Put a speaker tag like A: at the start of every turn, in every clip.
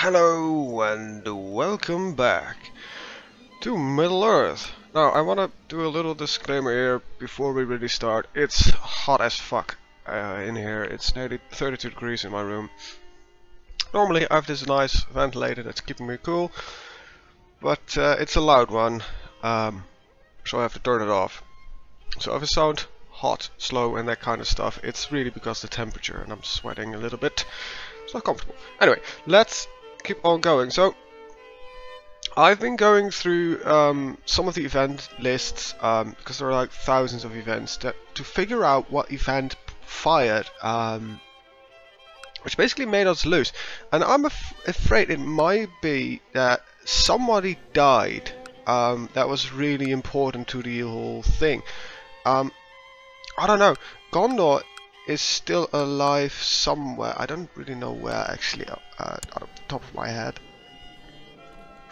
A: Hello and welcome back to Middle Earth. Now I want to do a little disclaimer here before we really start. It's hot as fuck in here. It's nearly 32 degrees in my room. Normally I have this nice ventilator that's keeping me cool, but it's a loud one, so I have to turn it off. So if I sound hot, slow and that kind of stuff, it's really because of the temperature and I'm sweating a little bit. It's not comfortable. Anyway, let's keep on going. So I've been going through some of the event lists because there are like thousands of events to figure out what event fired, which basically made us lose. And I'm afraid it might be that somebody died that was really important to the whole thing. I don't know. Gondor is still alive somewhere. I don't really know where actually, out of the top of my head.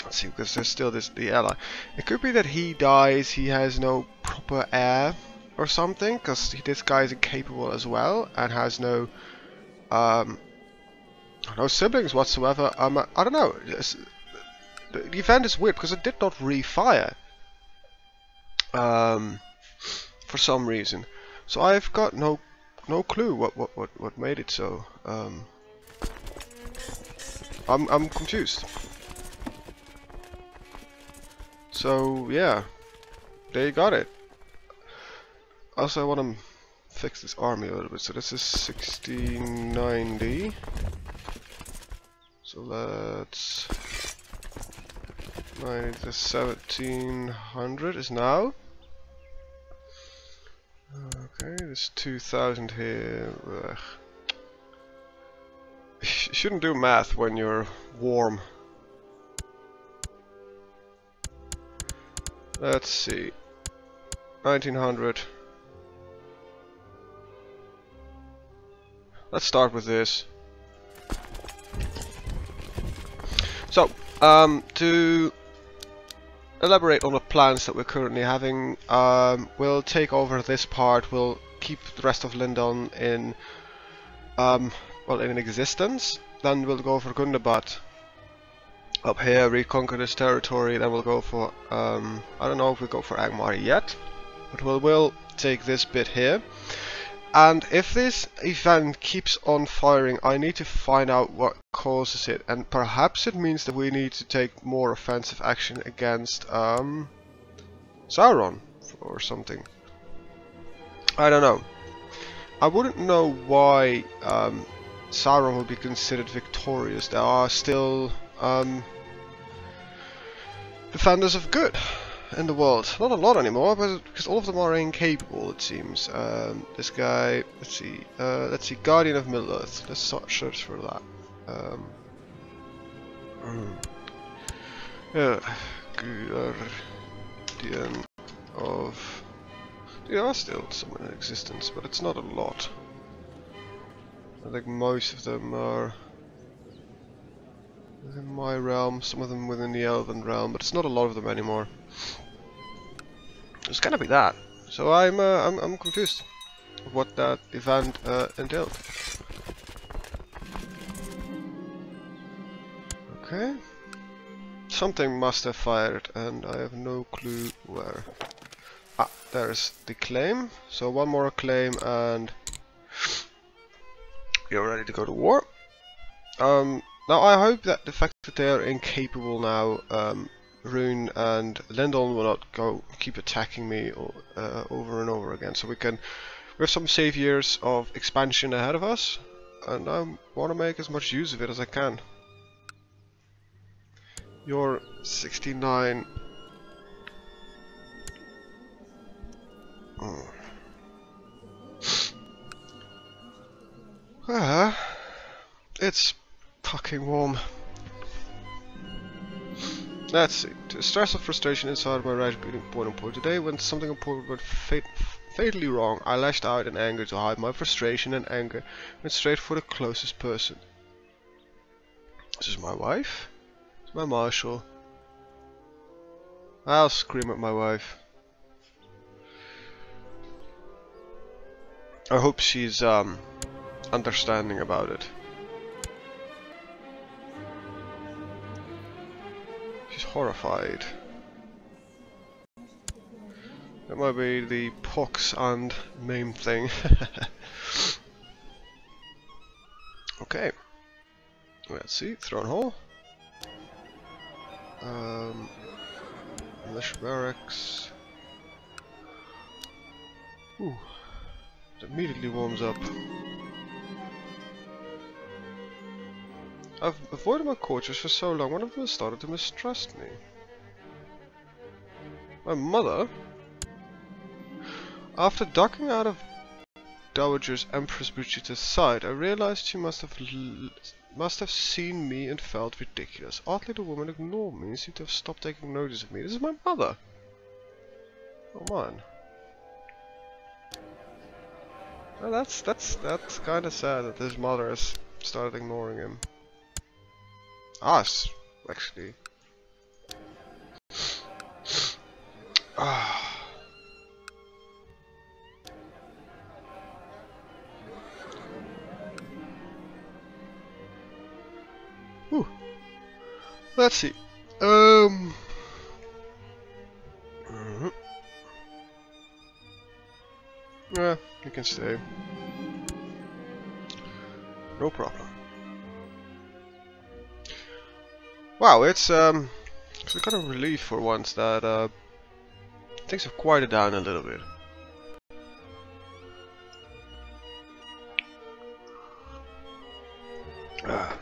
A: Let's see, because there's still the ally. It could be that he dies, he has no proper heir or something, because this guy is incapable as well and has no siblings whatsoever. I don't know. The event is weird because it did not refire for some reason. So I've got no clue what made it so. I'm confused. So yeah, they got it. Also, I want to fix this army a little bit. So this is 1690. So let's 90 to 1700 is now. Okay, there's 2000 here. Ugh. You shouldn't do math when you're warm. Let's see. 1900. Let's start with this. So, to elaborate on the plans that we're currently having, we'll take over this part. We'll keep the rest of Lindon in, in existence. Then we'll go for Gundabad up here, reconquer this territory. Then we'll go for, I don't know if we'll go for Angmar yet, but we'll take this bit here. And if this event keeps on firing, I need to find out what causes it, and perhaps it means that we need to take more offensive action against Sauron or something. I don't know. I wouldn't know why Sauron would be considered victorious. There are still defenders of good in the world. Not a lot anymore, but because all of them are incapable, it seems. This guy, let's see, Guardian of Middle Earth. Let's search for that. Yeah, Guardian of. There are still some in existence, but it's not a lot. I think most of them are within my realm, some of them within the Elven realm, but it's not a lot of them anymore. It's gonna be that. So I'm confused of what that event entailed. Okay. Something must have fired and I have no clue where. Ah, there's the claim. So one more claim and you're ready to go to war. Now I hope that the fact that they are incapable now, Rune and Lindon will not keep attacking me over and over again. So we have some save years of expansion ahead of us, and I want to make as much use of it as I can. You're 69. It's fucking warm. Let's see. To stress and frustration inside my right beating point today, when something important went fatally wrong, I lashed out in anger. To hide my frustration and anger, went straight for the closest person. This is my wife. It's my marshal. I'll scream at my wife. I hope she's understanding about it. She's horrified. That might be the pox and MeP thing. Okay. Let's see. Throne Hall. Militia barracks. Ooh. It immediately warms up. I've avoided my courtiers for so long, one of them has started to mistrust me. My mother? After ducking out of Dowager's Empress Brigitta's side, I realized she must have seen me and felt ridiculous. Oddly, the woman ignored me and seemed to have stopped taking notice of me. This is my mother! Oh man. Well, that's kind of sad that his mother has started ignoring him. Us, actually. Ah. Whew. Let's see. Yeah, you can stay. No problem. Wow, it's kind of relief for once that things have quieted down a little bit.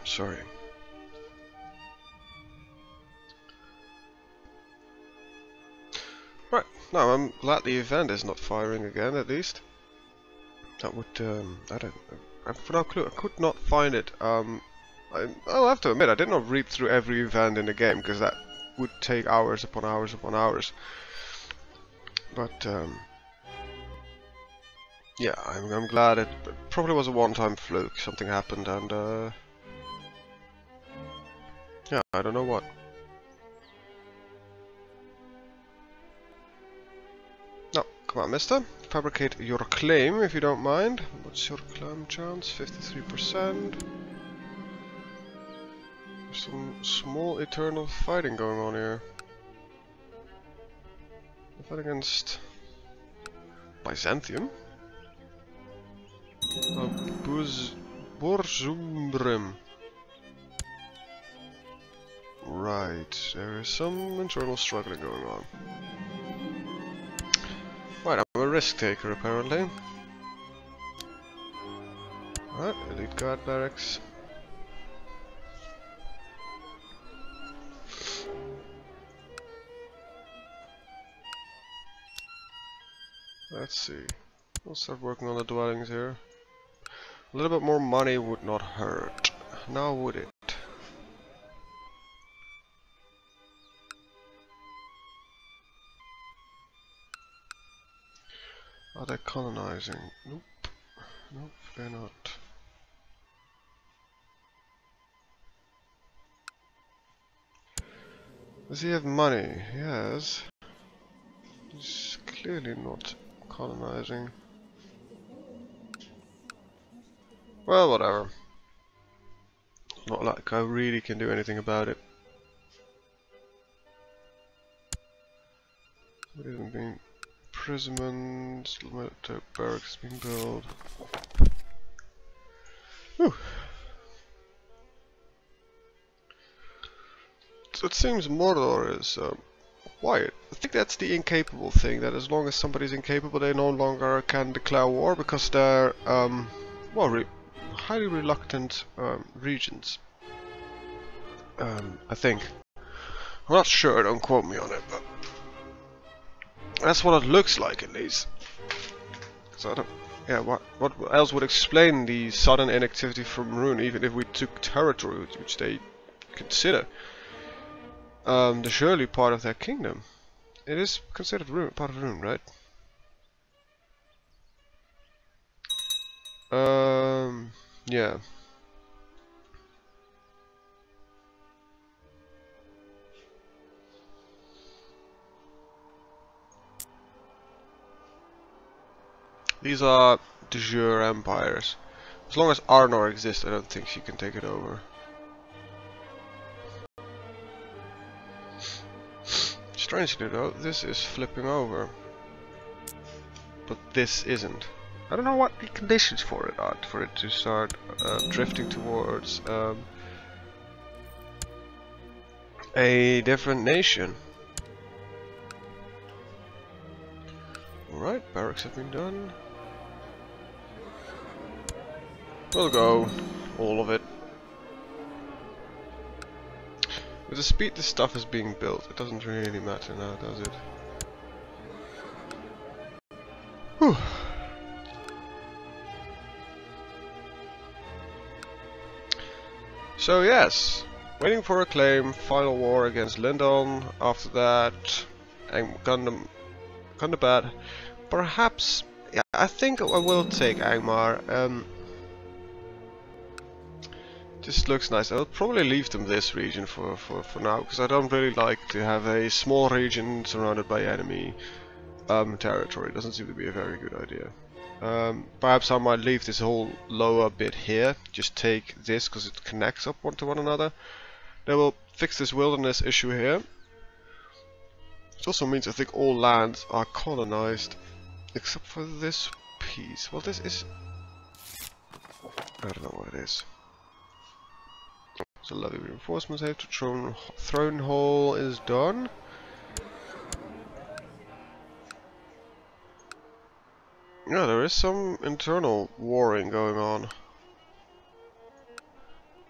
A: Sorry. Right, now I'm glad the event is not firing again, at least. That would, I've no clue, I could not find it. I'll have to admit, I did not read through every event in the game, because that would take hours upon hours upon hours. But, yeah, I'm glad it probably was a one-time fluke. Something happened and, yeah, I don't know what. No, come on, mister. Fabricate your claim, if you don't mind. What's your claim chance? 53%. There's some small eternal fighting going on here. I fight against Byzantium. Borzumbrem. Right, there is some internal struggling going on. Right, I'm a risk taker apparently. Alright, elite guard barracks. Let's see. We'll start working on the dwellings here. A little bit more money would not hurt. Now would it? Are they colonizing? Nope. Nope, they're not. Does he have money? He has. He's clearly not colonizing. Well, whatever. Not like I really can do anything about it. It isn't being imprisonment, military barracks being built. Whew. So it seems Mordor is quiet. I think that's the incapable thing, that as long as somebody's incapable they no longer can declare war because they're well, highly reluctant regions. I think. I'm not sure, don't quote me on it, but that's what it looks like at least. So I don't, yeah, what else would explain the sudden inactivity from Rune, even if we took territory which they consider the surely part of their kingdom. It is considered part of Rune, right? Yeah. These are de jure empires. As long as Arnor exists, I don't think she can take it over. Strangely though, this is flipping over. But this isn't. I don't know what the conditions for it are, for it to start drifting towards a different nation. Alright, barracks have been done. We'll go, all of it. With the speed this stuff is being built, it doesn't really matter now, does it? Whew. So yes, waiting for a claim, final war against Lindon, after that, Gundabad. Perhaps, yeah, I think I will take Angmar. Just looks nice. I'll probably leave them this region for now, because I don't really like to have a small region surrounded by enemy territory. It doesn't seem to be a very good idea. Perhaps I might leave this whole lower bit here, just take this because it connects up one to one another. Then we'll fix this wilderness issue here. It also means I think all lands are colonized, except for this piece. Well, this is... I don't know what it is. So levy reinforcements have to throne hall is done. Yeah, there is some internal warring going on.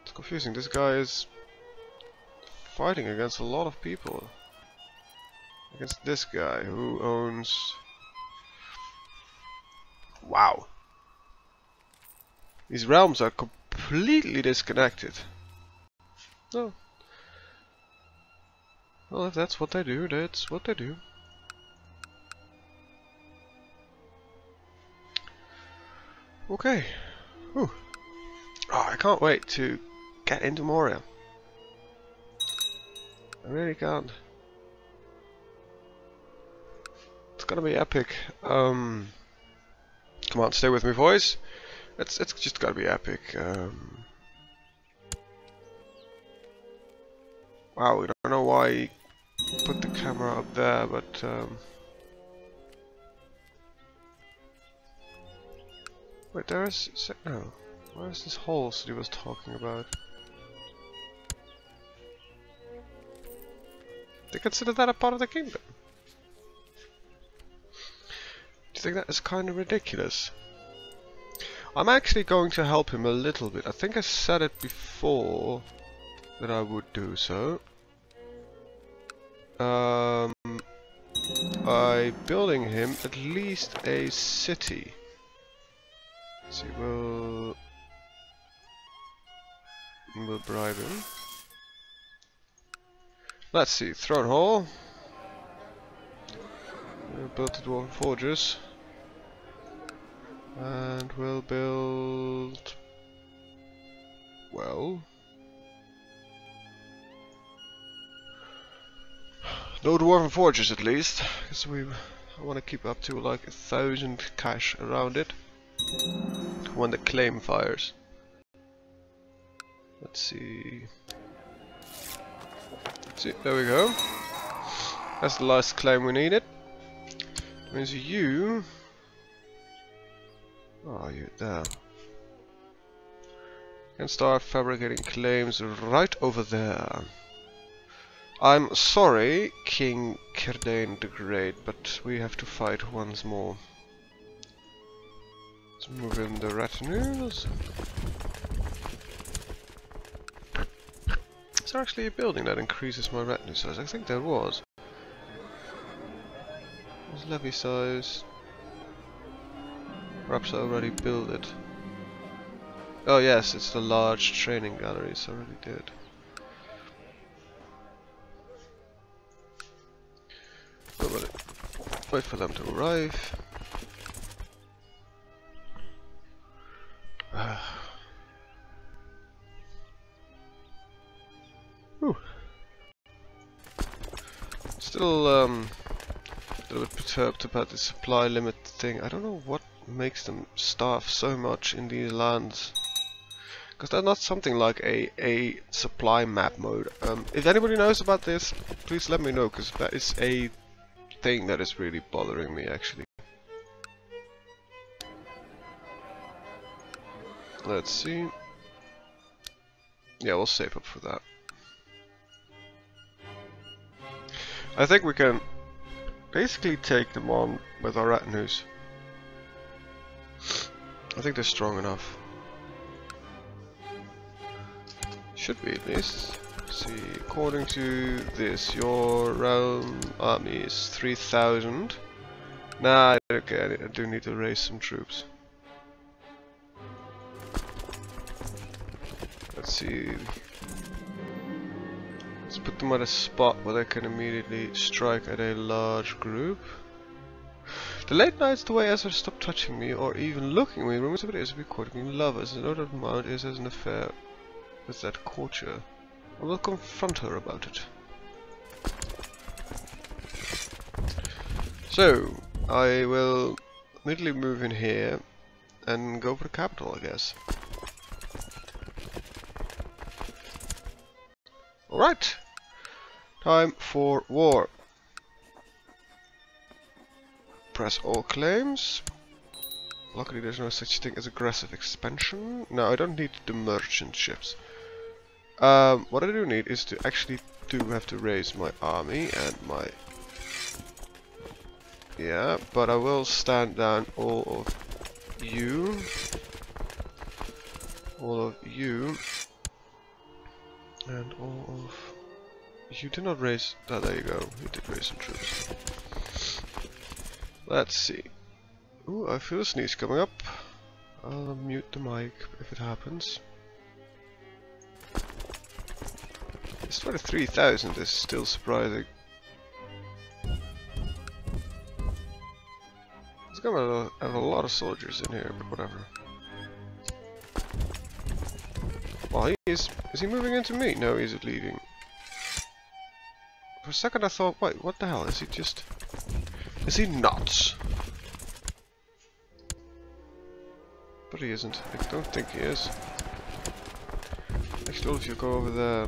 A: It's confusing. This guy is fighting against a lot of people. Against this guy who owns... Wow. These realms are completely disconnected. No. Well, if that's what they do, that's what they do. Okay. Whew. Oh, I can't wait to get into Moria. I really can't. It's gonna be epic. Come on, stay with me, boys. It's just gotta be epic. Wow, we don't know why he put the camera up there, but wait, there is no. Where is this hole that he was talking about? They consider that a part of the kingdom. Do you think that is kind of ridiculous? I'm actually going to help him a little bit. I think I said it before that I would do so. By building him at least a city. So we'll bribe him. Let's see, throne hall. We'll build the dwarven forges. And we'll build... well... no dwarven forges at least, because I want to keep up to like 1,000 cash around it when the claim fires. Let's see. There we go. That's the last claim we needed. Means you... oh, you're there. Can start fabricating claims right over there. I'm sorry, King Kirdane the Great, but we have to fight once more. Let's move in the retinues. Is there actually a building that increases my retinue size? I think there was. What's levy size? Perhaps I already built it. Oh yes, it's the large training galleries. I already did. Wait for them to arrive. Still a little bit perturbed about the supply limit thing. I don't know what makes them starve so much in these lands. Because that's not something like a supply map mode. If anybody knows about this, please let me know, because that is a thing that is really bothering me actually. Let's see. Yeah, we'll save up for that. I think we can basically take them on with our retinues. I think they're strong enough. Should be at least. Let's see, according to this, your realm army is 3,000. Nah, okay, I do need to raise some troops. Let's see. Let's put them at a spot where they can immediately strike at a large group. The late nights, the way Ezra stopped touching me or even looking at me, rumors of it is to be courting lovers. The note of mount is as an affair with that courtier. I will confront her about it. So, I will immediately move in here and go for the capital, I guess. Alright, time for war. Press all claims. Luckily there's no such thing as aggressive expansion. No, I don't need the merchant ships. What I do need is to actually have to raise my army and my... Yeah, but I will stand down all of you. All of you. And all of... You did not raise... Oh, there you go. You did raise some troops. Let's see. Ooh, I feel a sneeze coming up. I'll mute the mic if it happens. This 23,000 is still surprising. There's gonna have a lot of soldiers in here, but whatever. Well, is he moving into me? No, he's leaving. For a second I thought, wait, what the hell? Is he just... Is he nuts? But he isn't. I don't think he is. Actually, if you go over there...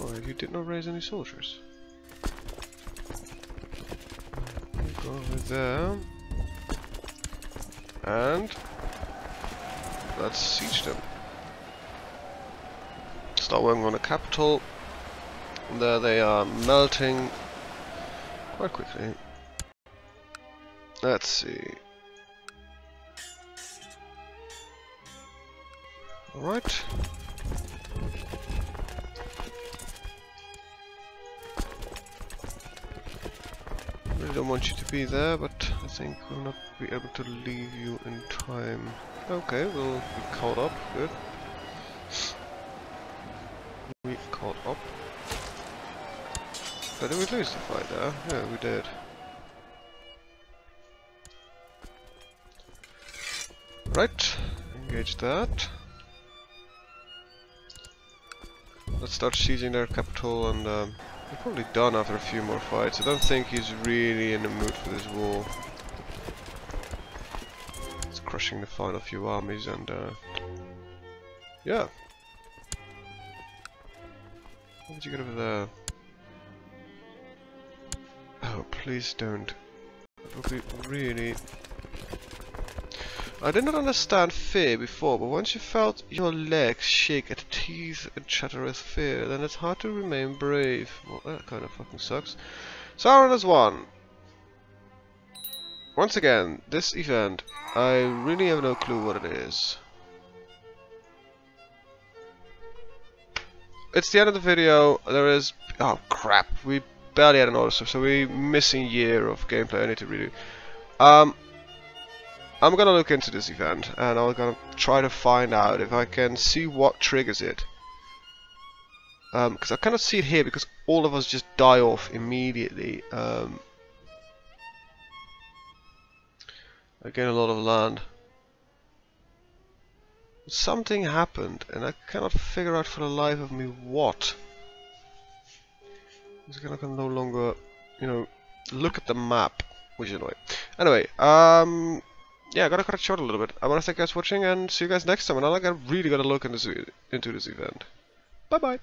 A: Oh, you did not raise any soldiers. You go over there. And... let's siege them. Start working on the capital. And there they are, melting quite quickly. Let's see. Alright. Really don't want you to be there, but I think we'll not be able to leave you in time. Okay, we'll be caught up. Good. We caught up. Oh, did we lose the fight there? Yeah, we did. Right, engage that. Let's start sieging their capital, and we're probably done after a few more fights. I don't think he's really in the mood for this war. It's crushing the final few armies, and yeah. What did you get over there? Oh, please don't. That would be really... I did not understand fear before, but once you felt your legs shake at teeth and chatter with fear, then it's hard to remain brave. Well, that kind of fucking sucks. Sauron has won. Once again, this event, I really have no clue what it is. It's the end of the video. There is... Oh crap, we barely had an order stuff, so we're missing a year of gameplay. I need to redo. I'm gonna look into this event, and I'm gonna try to find out if I can see what triggers it. Because I cannot see it here, because all of us just die off immediately. I gain a lot of land. Something happened, and I cannot figure out for the life of me what. I can no longer, you know, look at the map, which is annoying. Anyway, yeah, I gotta cut it short a little bit. I wanna thank you guys for watching and see you guys next time. And I really gotta look into this event. Bye bye.